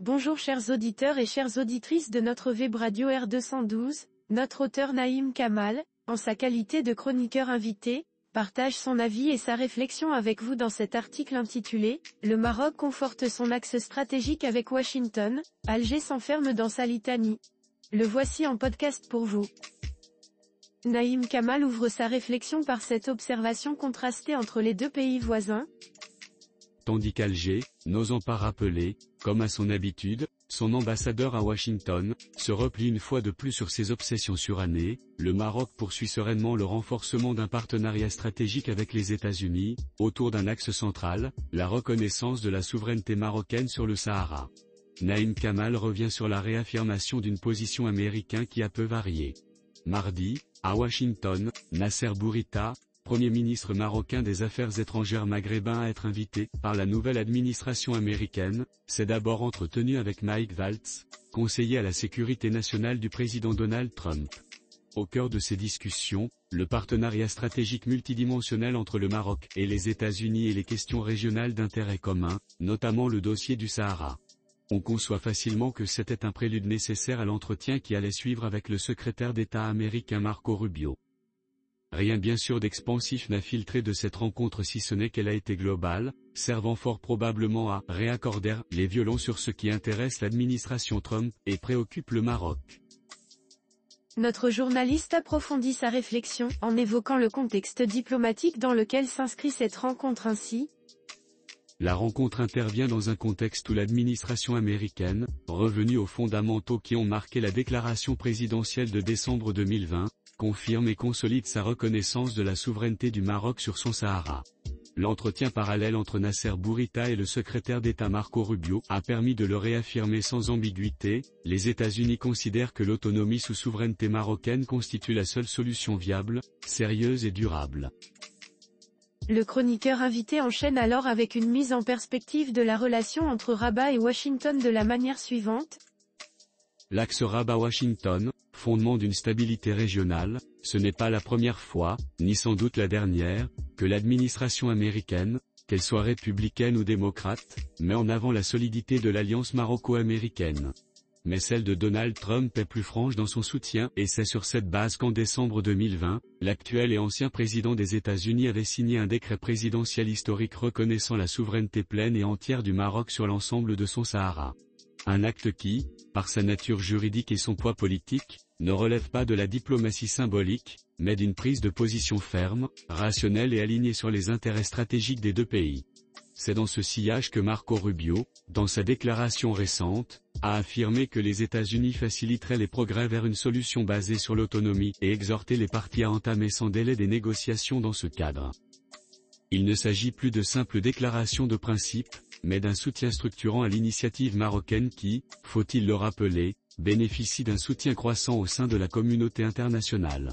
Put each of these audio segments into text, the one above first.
Bonjour chers auditeurs et chères auditrices de notre web radio R212, notre auteur Naïm Kamal, en sa qualité de chroniqueur invité, partage son avis et sa réflexion avec vous dans cet article intitulé « Le Maroc conforte son axe stratégique avec Washington, Alger s'enferme dans sa litanie ». Le voici en podcast pour vous. Naïm Kamal ouvre sa réflexion par cette observation contrastée entre les deux pays voisins. Tandis qu'Alger, n'osant pas rappeler, comme à son habitude, son ambassadeur à Washington, se replie une fois de plus sur ses obsessions surannées, le Maroc poursuit sereinement le renforcement d'un partenariat stratégique avec les États-Unis, autour d'un axe central, la reconnaissance de la souveraineté marocaine sur le Sahara. Naïm Kamal revient sur la réaffirmation d'une position américaine qui a peu varié. Mardi, à Washington, Nasser Bourita, Premier ministre marocain des Affaires étrangères maghrébin à être invité par la nouvelle administration américaine, s'est d'abord entretenu avec Mike Waltz, conseiller à la sécurité nationale du président Donald Trump. Au cœur de ces discussions, le partenariat stratégique multidimensionnel entre le Maroc et les États-Unis et les questions régionales d'intérêt commun, notamment le dossier du Sahara. On conçoit facilement que c'était un prélude nécessaire à l'entretien qui allait suivre avec le secrétaire d'État américain Marco Rubio. Rien bien sûr d'expansif n'a filtré de cette rencontre si ce n'est qu'elle a été globale, servant fort probablement à réaccorder les violons sur ce qui intéresse l'administration Trump et préoccupe le Maroc. Notre journaliste approfondit sa réflexion en évoquant le contexte diplomatique dans lequel s'inscrit cette rencontre ainsi. La rencontre intervient dans un contexte où l'administration américaine, revenue aux fondamentaux qui ont marqué la déclaration présidentielle de décembre 2020, confirme et consolide sa reconnaissance de la souveraineté du Maroc sur son Sahara. L'entretien parallèle entre Nasser Bourita et le secrétaire d'État Marco Rubio a permis de le réaffirmer sans ambiguïté, les États-Unis considèrent que l'autonomie sous souveraineté marocaine constitue la seule solution viable, sérieuse et durable. Le chroniqueur invité enchaîne alors avec une mise en perspective de la relation entre Rabat et Washington de la manière suivante. L'axe Rabat-Washington, fondement d'une stabilité régionale, ce n'est pas la première fois, ni sans doute la dernière, que l'administration américaine, qu'elle soit républicaine ou démocrate, met en avant la solidité de l'alliance maroco-américaine. Mais celle de Donald Trump est plus franche dans son soutien et c'est sur cette base qu'en décembre 2020, l'actuel et ancien président des États-Unis avait signé un décret présidentiel historique reconnaissant la souveraineté pleine et entière du Maroc sur l'ensemble de son Sahara. Un acte qui, par sa nature juridique et son poids politique, ne relève pas de la diplomatie symbolique, mais d'une prise de position ferme, rationnelle et alignée sur les intérêts stratégiques des deux pays. C'est dans ce sillage que Marco Rubio, dans sa déclaration récente, a affirmé que les États-Unis faciliteraient les progrès vers une solution basée sur l'autonomie et exhorté les parties à entamer sans délai des négociations dans ce cadre. Il ne s'agit plus de simples déclarations de principe, mais d'un soutien structurant à l'initiative marocaine qui, faut-il le rappeler, bénéficie d'un soutien croissant au sein de la communauté internationale.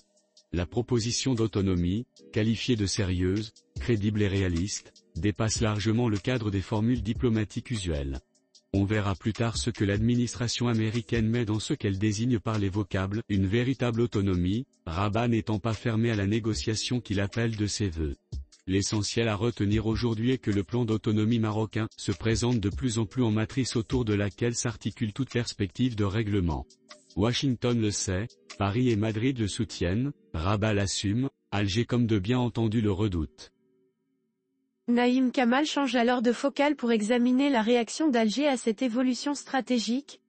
La proposition d'autonomie, qualifiée de sérieuse, crédible et réaliste, dépasse largement le cadre des formules diplomatiques usuelles. On verra plus tard ce que l'administration américaine met dans ce qu'elle désigne par les vocables « une véritable autonomie », Rabat n'étant pas fermé à la négociation qu'il appelle de ses vœux. L'essentiel à retenir aujourd'hui est que le plan d'autonomie marocain se présente de plus en plus en matrice autour de laquelle s'articule toute perspective de règlement. Washington le sait, Paris et Madrid le soutiennent, Rabat l'assume, Alger comme de bien entendu le redoute. Naïm Kamal change alors de focale pour examiner la réaction d'Alger à cette évolution stratégique.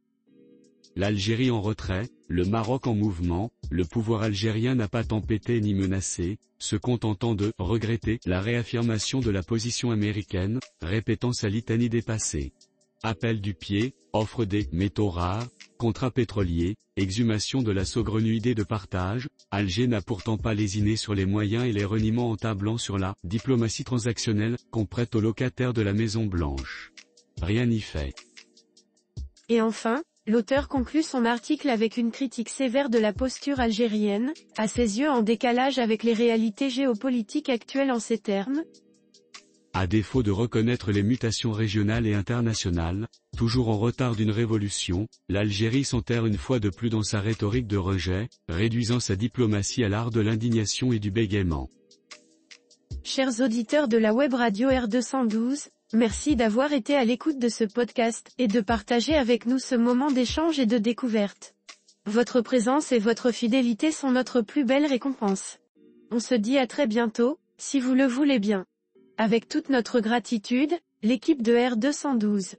L'Algérie en retrait, le Maroc en mouvement, le pouvoir algérien n'a pas tempêté ni menacé, se contentant de regretter la réaffirmation de la position américaine, répétant sa litanie dépassée. Appel du pied, offre des métaux rares, contrats pétroliers, exhumation de la saugrenue idée de partage, Alger n'a pourtant pas lésiné sur les moyens et les reniements en tablant sur la diplomatie transactionnelle qu'on prête aux locataires de la Maison Blanche. Rien n'y fait. Et enfin, l'auteur conclut son article avec une critique sévère de la posture algérienne, à ses yeux en décalage avec les réalités géopolitiques actuelles en ces termes. À défaut de reconnaître les mutations régionales et internationales, toujours en retard d'une révolution, l'Algérie s'enterre une fois de plus dans sa rhétorique de rejet, réduisant sa diplomatie à l'art de l'indignation et du bégaiement. Chers auditeurs de la web radio R212, Merci d'avoir été à l'écoute de ce podcast, et de partager avec nous ce moment d'échange et de découverte. Votre présence et votre fidélité sont notre plus belle récompense. On se dit à très bientôt, si vous le voulez bien. Avec toute notre gratitude, l'équipe de R212.